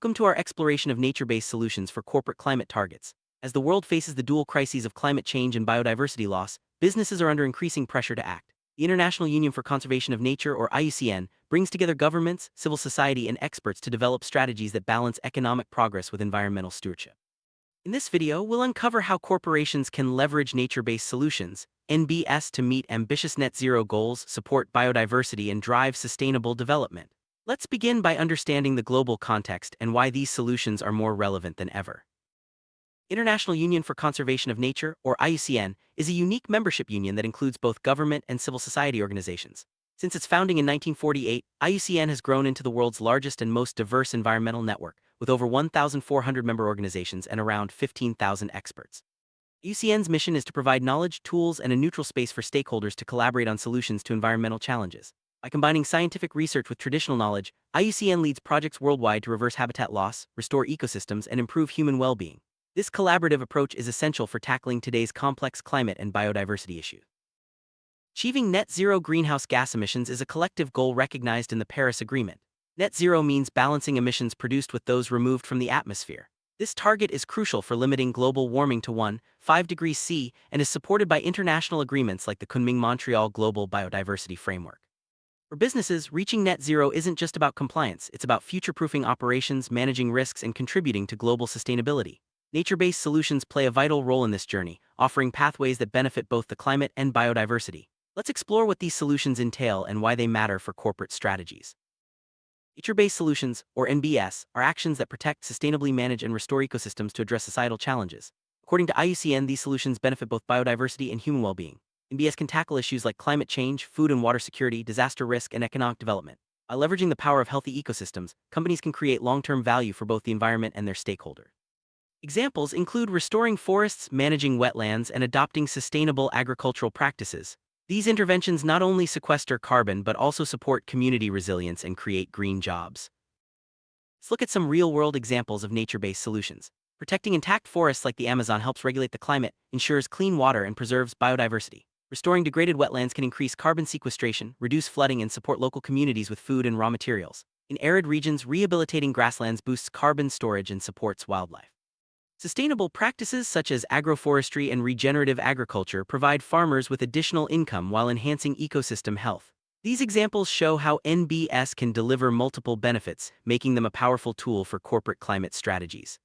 Welcome to our exploration of nature-based solutions for corporate climate targets. As the world faces the dual crises of climate change and biodiversity loss, businesses are under increasing pressure to act. The International Union for Conservation of Nature, or IUCN, brings together governments, civil society, and experts to develop strategies that balance economic progress with environmental stewardship. In this video, we'll uncover how corporations can leverage nature-based solutions, NBS, to meet ambitious net zero goals, support biodiversity, and drive sustainable development. Let's begin by understanding the global context and why these solutions are more relevant than ever. International Union for Conservation of Nature, or IUCN, is a unique membership union that includes both government and civil society organizations. Since its founding in 1948, IUCN has grown into the world's largest and most diverse environmental network, with over 1,400 member organizations and around 15,000 experts. IUCN's mission is to provide knowledge, tools, and a neutral space for stakeholders to collaborate on solutions to environmental challenges. By combining scientific research with traditional knowledge, IUCN leads projects worldwide to reverse habitat loss, restore ecosystems, and improve human well-being. This collaborative approach is essential for tackling today's complex climate and biodiversity issues. Achieving net zero greenhouse gas emissions is a collective goal recognized in the Paris Agreement. Net zero means balancing emissions produced with those removed from the atmosphere. This target is crucial for limiting global warming to 1.5 degrees C and is supported by international agreements like the Kunming-Montreal Global Biodiversity Framework. For businesses, reaching net zero isn't just about compliance, it's about future-proofing operations, managing risks, and contributing to global sustainability. Nature-based solutions play a vital role in this journey, offering pathways that benefit both the climate and biodiversity. Let's explore what these solutions entail and why they matter for corporate strategies. Nature-based solutions, or NBS, are actions that protect, sustainably manage, and restore ecosystems to address societal challenges. According to IUCN, these solutions benefit both biodiversity and human well-being. NBS can tackle issues like climate change, food and water security, disaster risk, and economic development. By leveraging the power of healthy ecosystems, companies can create long-term value for both the environment and their stakeholders. Examples include restoring forests, managing wetlands, and adopting sustainable agricultural practices. These interventions not only sequester carbon but also support community resilience and create green jobs. Let's look at some real-world examples of nature-based solutions. Protecting intact forests like the Amazon helps regulate the climate, ensures clean water, and preserves biodiversity. Restoring degraded wetlands can increase carbon sequestration, reduce flooding, and support local communities with food and raw materials. In arid regions, rehabilitating grasslands boosts carbon storage and supports wildlife. Sustainable practices such as agroforestry and regenerative agriculture provide farmers with additional income while enhancing ecosystem health. These examples show how NBS can deliver multiple benefits, making them a powerful tool for corporate climate strategies.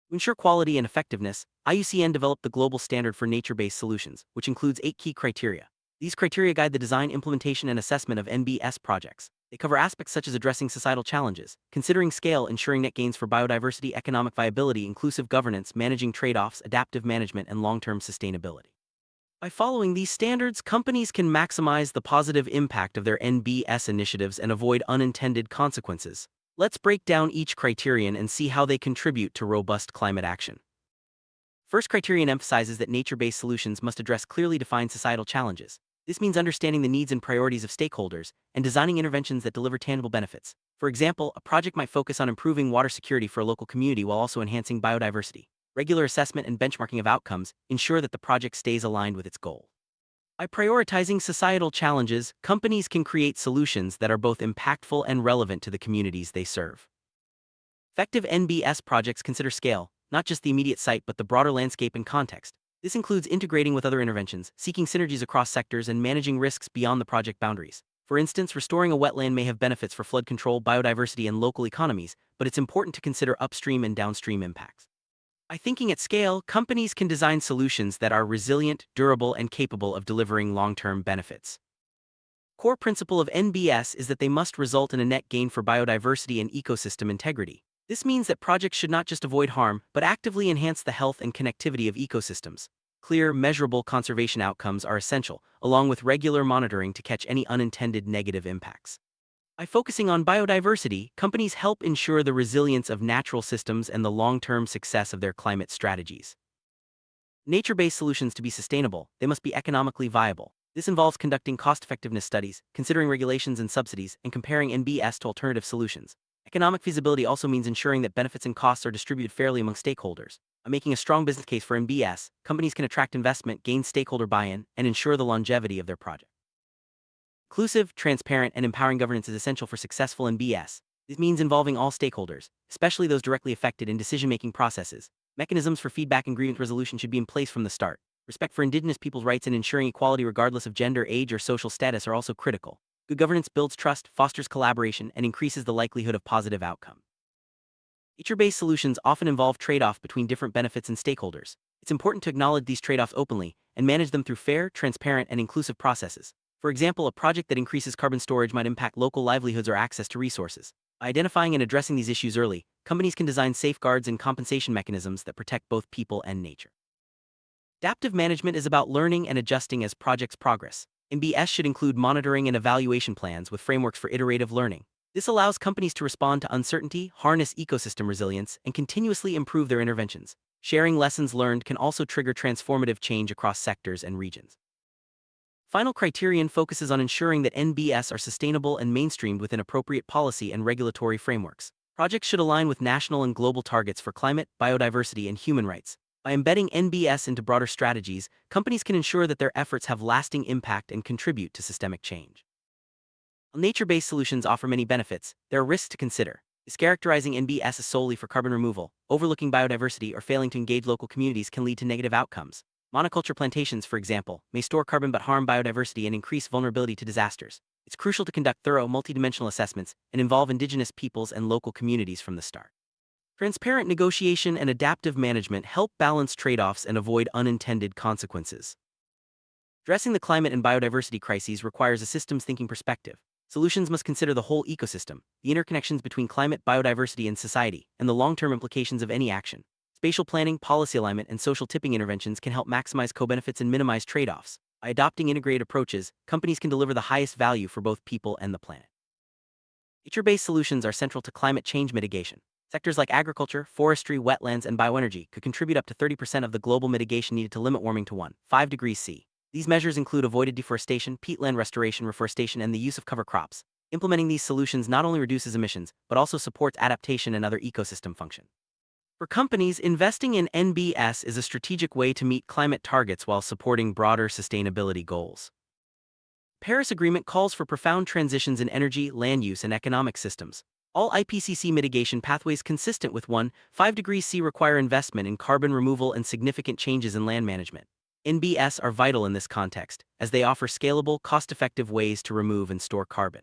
To ensure quality and effectiveness, IUCN developed the global standard for nature-based solutions, which includes 8 key criteria. These criteria guide the design, implementation, and assessment of NBS projects. They cover aspects such as addressing societal challenges, considering scale, ensuring net gains for biodiversity, economic viability, inclusive governance, managing trade-offs, adaptive management, and long-term sustainability. By following these standards, companies can maximize the positive impact of their NBS initiatives and avoid unintended consequences. Let's break down each criterion and see how they contribute to robust climate action. First criterion emphasizes that nature-based solutions must address clearly defined societal challenges. This means understanding the needs and priorities of stakeholders and designing interventions that deliver tangible benefits. For example, a project might focus on improving water security for a local community while also enhancing biodiversity. Regular assessment and benchmarking of outcomes ensure that the project stays aligned with its goal. By prioritizing societal challenges, companies can create solutions that are both impactful and relevant to the communities they serve. Effective NBS projects consider scale, not just the immediate site but the broader landscape and context. This includes integrating with other interventions, seeking synergies across sectors, and managing risks beyond the project boundaries. For instance, restoring a wetland may have benefits for flood control, biodiversity, and local economies, but it's important to consider upstream and downstream impacts. By thinking at scale, companies can design solutions that are resilient, durable, and capable of delivering long-term benefits. Core principle of NBS is that they must result in a net gain for biodiversity and ecosystem integrity. This means that projects should not just avoid harm, but actively enhance the health and connectivity of ecosystems. Clear, measurable conservation outcomes are essential, along with regular monitoring to catch any unintended negative impacts. By focusing on biodiversity, companies help ensure the resilience of natural systems and the long-term success of their climate strategies. Nature-based solutions to be sustainable, they must be economically viable. This involves conducting cost-effectiveness studies, considering regulations and subsidies, and comparing NBS to alternative solutions. Economic feasibility also means ensuring that benefits and costs are distributed fairly among stakeholders. By making a strong business case for NBS, companies can attract investment, gain stakeholder buy-in, and ensure the longevity of their project. Inclusive, transparent, and empowering governance is essential for successful NBS. This means involving all stakeholders, especially those directly affected in decision-making processes. Mechanisms for feedback and grievance resolution should be in place from the start. Respect for indigenous people's rights and ensuring equality regardless of gender, age, or social status are also critical. Good governance builds trust, fosters collaboration, and increases the likelihood of positive outcome. Nature-based solutions often involve trade-off between different benefits and stakeholders. It's important to acknowledge these trade-offs openly and manage them through fair, transparent, and inclusive processes. For example, a project that increases carbon storage might impact local livelihoods or access to resources. By identifying and addressing these issues early, companies can design safeguards and compensation mechanisms that protect both people and nature. Adaptive management is about learning and adjusting as projects progress. NBS should include monitoring and evaluation plans with frameworks for iterative learning. This allows companies to respond to uncertainty, harness ecosystem resilience, and continuously improve their interventions. Sharing lessons learned can also trigger transformative change across sectors and regions. Final criterion focuses on ensuring that NBS are sustainable and mainstreamed within appropriate policy and regulatory frameworks. Projects should align with national and global targets for climate, biodiversity, and human rights. By embedding NBS into broader strategies, companies can ensure that their efforts have lasting impact and contribute to systemic change. While nature-based solutions offer many benefits, there are risks to consider. Mischaracterizing NBS solely for carbon removal, overlooking biodiversity, or failing to engage local communities can lead to negative outcomes. Monoculture plantations, for example, may store carbon but harm biodiversity and increase vulnerability to disasters. It's crucial to conduct thorough, multidimensional assessments and involve indigenous peoples and local communities from the start. Transparent negotiation and adaptive management help balance trade-offs and avoid unintended consequences. Addressing the climate and biodiversity crises requires a systems-thinking perspective. Solutions must consider the whole ecosystem, the interconnections between climate, biodiversity, and society, and the long-term implications of any action. Spatial planning, policy alignment, and social tipping interventions can help maximize co-benefits and minimize trade-offs. By adopting integrated approaches, companies can deliver the highest value for both people and the planet. Nature-based solutions are central to climate change mitigation. Sectors like agriculture, forestry, wetlands, and bioenergy could contribute up to 30% of the global mitigation needed to limit warming to 1.5 degrees C. These measures include avoided deforestation, peatland restoration, reforestation, and the use of cover crops. Implementing these solutions not only reduces emissions, but also supports adaptation and other ecosystem function. For companies, investing in NBS is a strategic way to meet climate targets while supporting broader sustainability goals. The Paris Agreement calls for profound transitions in energy, land use, and economic systems. All IPCC mitigation pathways consistent with 1.5 degrees C require investment in carbon removal and significant changes in land management. NBS are vital in this context, as they offer scalable, cost-effective ways to remove and store carbon.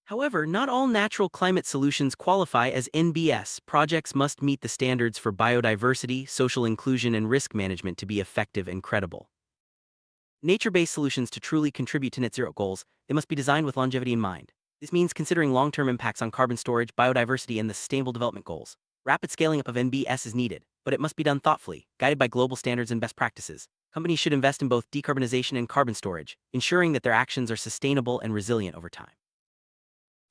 However, not all natural climate solutions qualify as NBS. Projects must meet the standards for biodiversity, social inclusion, and risk management to be effective and credible. Nature-based solutions to truly contribute to net zero goals, they must be designed with longevity in mind. This means considering long-term impacts on carbon storage, biodiversity, and the Sustainable Development Goals. Rapid scaling up of NBS is needed, but it must be done thoughtfully, guided by global standards and best practices. Companies should invest in both decarbonization and carbon storage, ensuring that their actions are sustainable and resilient over time.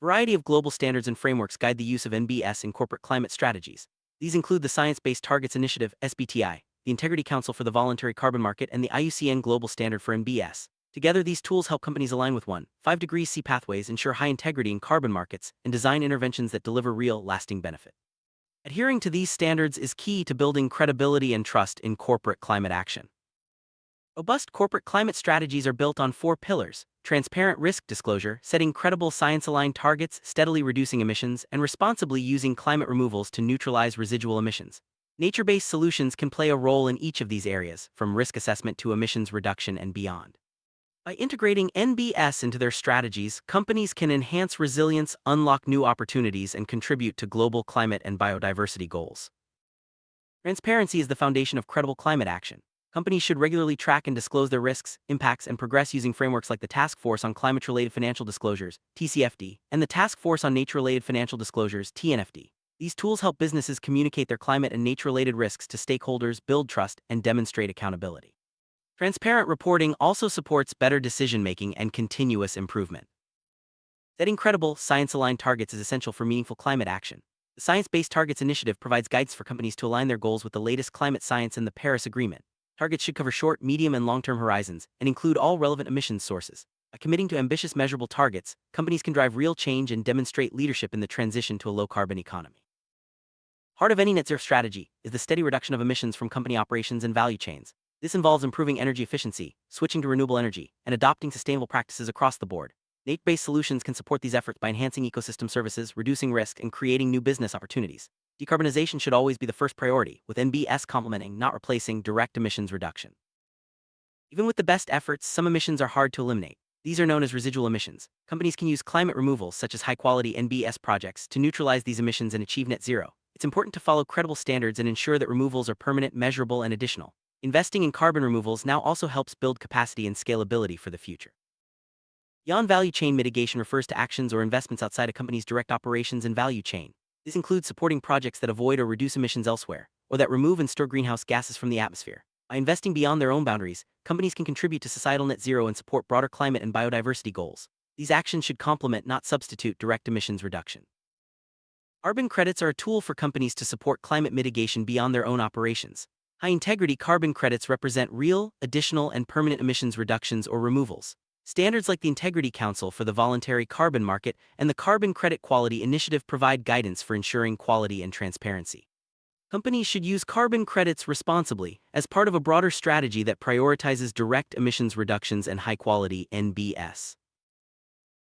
A variety of global standards and frameworks guide the use of NBS in corporate climate strategies. These include the Science-Based Targets Initiative (SBTI), the Integrity Council for the Voluntary Carbon Market, and the IUCN Global Standard for NBS. Together, these tools help companies align with 1.5 degrees C pathways, ensure high integrity in carbon markets, and design interventions that deliver real, lasting benefit. Adhering to these standards is key to building credibility and trust in corporate climate action. Robust corporate climate strategies are built on 4 pillars: transparent risk disclosure, setting credible science-aligned targets, steadily reducing emissions, and responsibly using climate removals to neutralize residual emissions. Nature-based solutions can play a role in each of these areas, from risk assessment to emissions reduction and beyond. By integrating NBS into their strategies, companies can enhance resilience, unlock new opportunities, and contribute to global climate and biodiversity goals. Transparency is the foundation of credible climate action. Companies should regularly track and disclose their risks, impacts, and progress using frameworks like the Task Force on Climate-Related Financial Disclosures (TCFD) and the Task Force on Nature-Related Financial Disclosures (TNFD). These tools help businesses communicate their climate and nature-related risks to stakeholders, build trust, and demonstrate accountability. Transparent reporting also supports better decision-making and continuous improvement. Setting credible, science-aligned targets is essential for meaningful climate action. The Science-Based Targets Initiative provides guidance for companies to align their goals with the latest climate science and the Paris Agreement. Targets should cover short, medium, and long-term horizons, and include all relevant emissions sources. By committing to ambitious, measurable targets, companies can drive real change and demonstrate leadership in the transition to a low-carbon economy. Part of any net zero strategy is the steady reduction of emissions from company operations and value chains. This involves improving energy efficiency, switching to renewable energy, and adopting sustainable practices across the board. Nature-based solutions can support these efforts by enhancing ecosystem services, reducing risk, and creating new business opportunities. Decarbonization should always be the first priority, with NBS complementing, not replacing, direct emissions reduction. Even with the best efforts, some emissions are hard to eliminate. These are known as residual emissions. Companies can use climate removals, such as high-quality NBS projects, to neutralize these emissions and achieve net zero. It's important to follow credible standards and ensure that removals are permanent, measurable, and additional. Investing in carbon removals now also helps build capacity and scalability for the future. Beyond value chain mitigation refers to actions or investments outside a company's direct operations and value chain. This includes supporting projects that avoid or reduce emissions elsewhere, or that remove and store greenhouse gases from the atmosphere. By investing beyond their own boundaries, companies can contribute to societal net zero and support broader climate and biodiversity goals. These actions should complement, not substitute, direct emissions reduction. Carbon credits are a tool for companies to support climate mitigation beyond their own operations. High-integrity carbon credits represent real, additional, and permanent emissions reductions or removals. Standards like the Integrity Council for the Voluntary Carbon Market and the Carbon Credit Quality Initiative provide guidance for ensuring quality and transparency. Companies should use carbon credits responsibly as part of a broader strategy that prioritizes direct emissions reductions and high-quality NBS.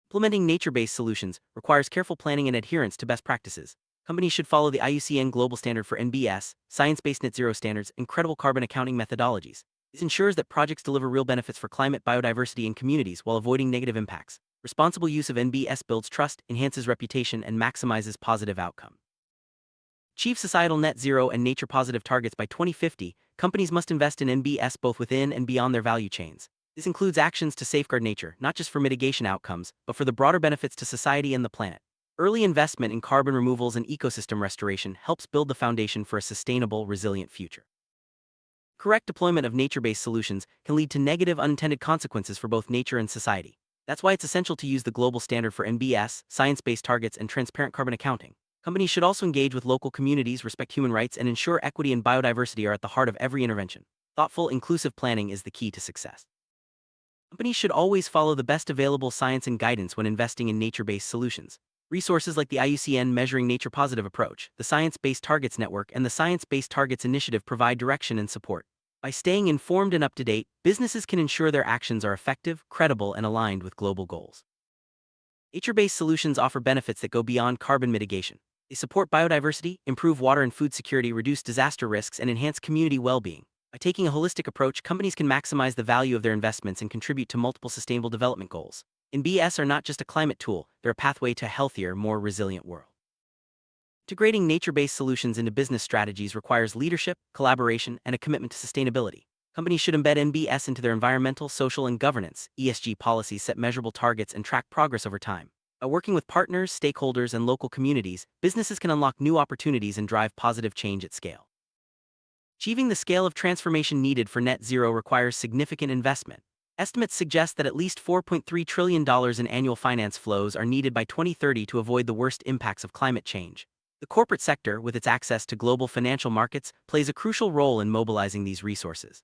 Implementing nature-based solutions requires careful planning and adherence to best practices. Companies should follow the IUCN Global Standard for NBS, science-based net zero standards, and credible carbon accounting methodologies. This ensures that projects deliver real benefits for climate, biodiversity, and communities while avoiding negative impacts. Responsible use of NBS builds trust, enhances reputation, and maximizes positive outcome. Achieve societal net zero and nature-positive targets by 2050, companies must invest in NBS both within and beyond their value chains. This includes actions to safeguard nature, not just for mitigation outcomes, but for the broader benefits to society and the planet. Early investment in carbon removals and ecosystem restoration helps build the foundation for a sustainable, resilient future. Correct deployment of nature-based solutions can lead to negative unintended consequences for both nature and society. That's why it's essential to use the global standard for NBS, science-based targets, and transparent carbon accounting. Companies should also engage with local communities, respect human rights, and ensure equity and biodiversity are at the heart of every intervention. Thoughtful, inclusive planning is the key to success. Companies should always follow the best available science and guidance when investing in nature-based solutions. Resources like the IUCN Measuring Nature Positive Approach, the Science-Based Targets Network, and the Science-Based Targets Initiative provide direction and support. By staying informed and up-to-date, businesses can ensure their actions are effective, credible, and aligned with global goals. Nature-based solutions offer benefits that go beyond carbon mitigation. They support biodiversity, improve water and food security, reduce disaster risks, and enhance community well-being. By taking a holistic approach, companies can maximize the value of their investments and contribute to multiple sustainable development goals. NBS are not just a climate tool, they're a pathway to a healthier, more resilient world. Integrating nature-based solutions into business strategies requires leadership, collaboration, and a commitment to sustainability. Companies should embed NBS into their environmental, social, and governance (ESG) policies, set measurable targets, and track progress over time. By working with partners, stakeholders, and local communities, businesses can unlock new opportunities and drive positive change at scale. Achieving the scale of transformation needed for net zero requires significant investment. Estimates suggest that at least $4.3 trillion in annual finance flows are needed by 2030 to avoid the worst impacts of climate change. The corporate sector, with its access to global financial markets, plays a crucial role in mobilizing these resources.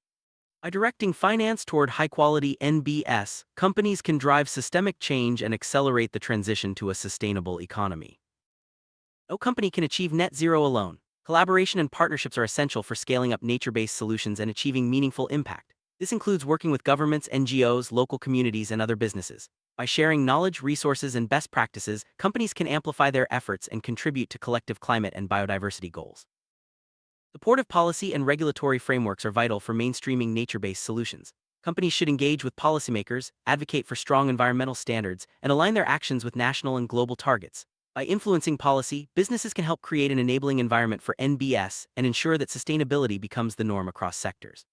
By directing finance toward high-quality NBS, companies can drive systemic change and accelerate the transition to a sustainable economy. No company can achieve net zero alone. Collaboration and partnerships are essential for scaling up nature-based solutions and achieving meaningful impact. This includes working with governments, NGOs, local communities, and other businesses. By sharing knowledge, resources, and best practices, companies can amplify their efforts and contribute to collective climate and biodiversity goals. Supportive policy and regulatory frameworks are vital for mainstreaming nature-based solutions. Companies should engage with policymakers, advocate for strong environmental standards, and align their actions with national and global targets. By influencing policy, businesses can help create an enabling environment for NBS and ensure that sustainability becomes the norm across sectors.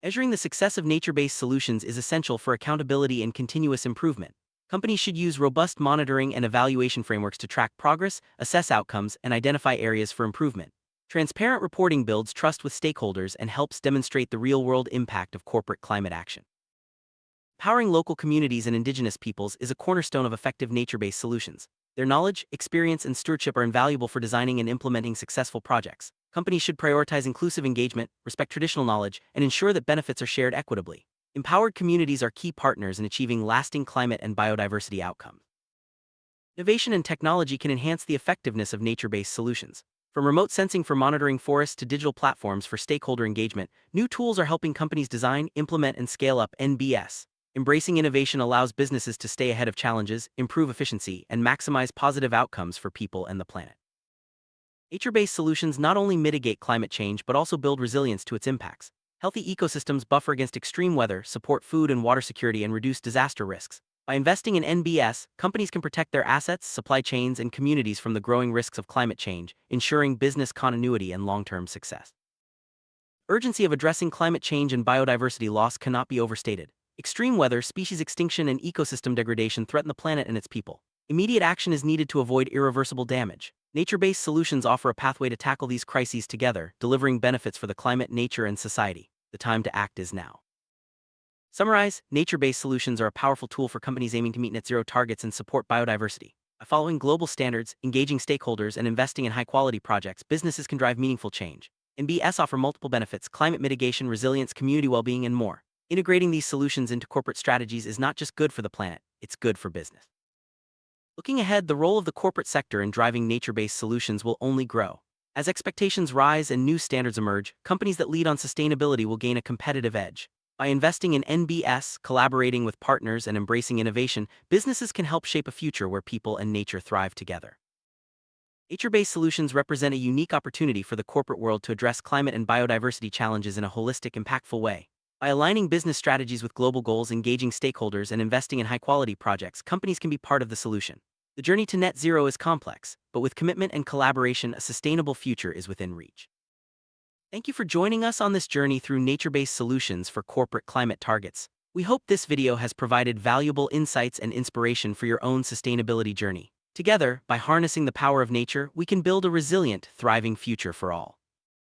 Measuring the success of nature-based solutions is essential for accountability and continuous improvement. Companies should use robust monitoring and evaluation frameworks to track progress, assess outcomes, and identify areas for improvement. Transparent reporting builds trust with stakeholders and helps demonstrate the real-world impact of corporate climate action. Empowering local communities and indigenous peoples is a cornerstone of effective nature-based solutions. Their knowledge, experience, and stewardship are invaluable for designing and implementing successful projects. Companies should prioritize inclusive engagement, respect traditional knowledge, and ensure that benefits are shared equitably. Empowered communities are key partners in achieving lasting climate and biodiversity outcomes. Innovation and technology can enhance the effectiveness of nature-based solutions. From remote sensing for monitoring forests to digital platforms for stakeholder engagement, new tools are helping companies design, implement, and scale up NBS. Embracing innovation allows businesses to stay ahead of challenges, improve efficiency, and maximize positive outcomes for people and the planet. Nature-based solutions not only mitigate climate change but also build resilience to its impacts. Healthy ecosystems buffer against extreme weather, support food and water security, and reduce disaster risks. By investing in NBS, companies can protect their assets, supply chains, and communities from the growing risks of climate change, ensuring business continuity and long-term success. Urgency of addressing climate change and biodiversity loss cannot be overstated. Extreme weather, species extinction, and ecosystem degradation threaten the planet and its people. Immediate action is needed to avoid irreversible damage. Nature-based solutions offer a pathway to tackle these crises together, delivering benefits for the climate, nature, and society. The time to act is now. Summarize: nature-based solutions are a powerful tool for companies aiming to meet net zero targets and support biodiversity. By following global standards, engaging stakeholders, and investing in high-quality projects, businesses can drive meaningful change. NBS offer multiple benefits: climate mitigation, resilience, community well-being, and more. Integrating these solutions into corporate strategies is not just good for the planet, it's good for business. Looking ahead, the role of the corporate sector in driving nature-based solutions will only grow. As expectations rise and new standards emerge, companies that lead on sustainability will gain a competitive edge. By investing in NBS, collaborating with partners, and embracing innovation, businesses can help shape a future where people and nature thrive together. Nature-based solutions represent a unique opportunity for the corporate world to address climate and biodiversity challenges in a holistic, impactful way. By aligning business strategies with global goals, engaging stakeholders, and investing in high-quality projects, companies can be part of the solution. The journey to net zero is complex, but with commitment and collaboration, a sustainable future is within reach. Thank you for joining us on this journey through nature-based solutions for corporate climate targets. We hope this video has provided valuable insights and inspiration for your own sustainability journey. Together, by harnessing the power of nature, we can build a resilient, thriving future for all.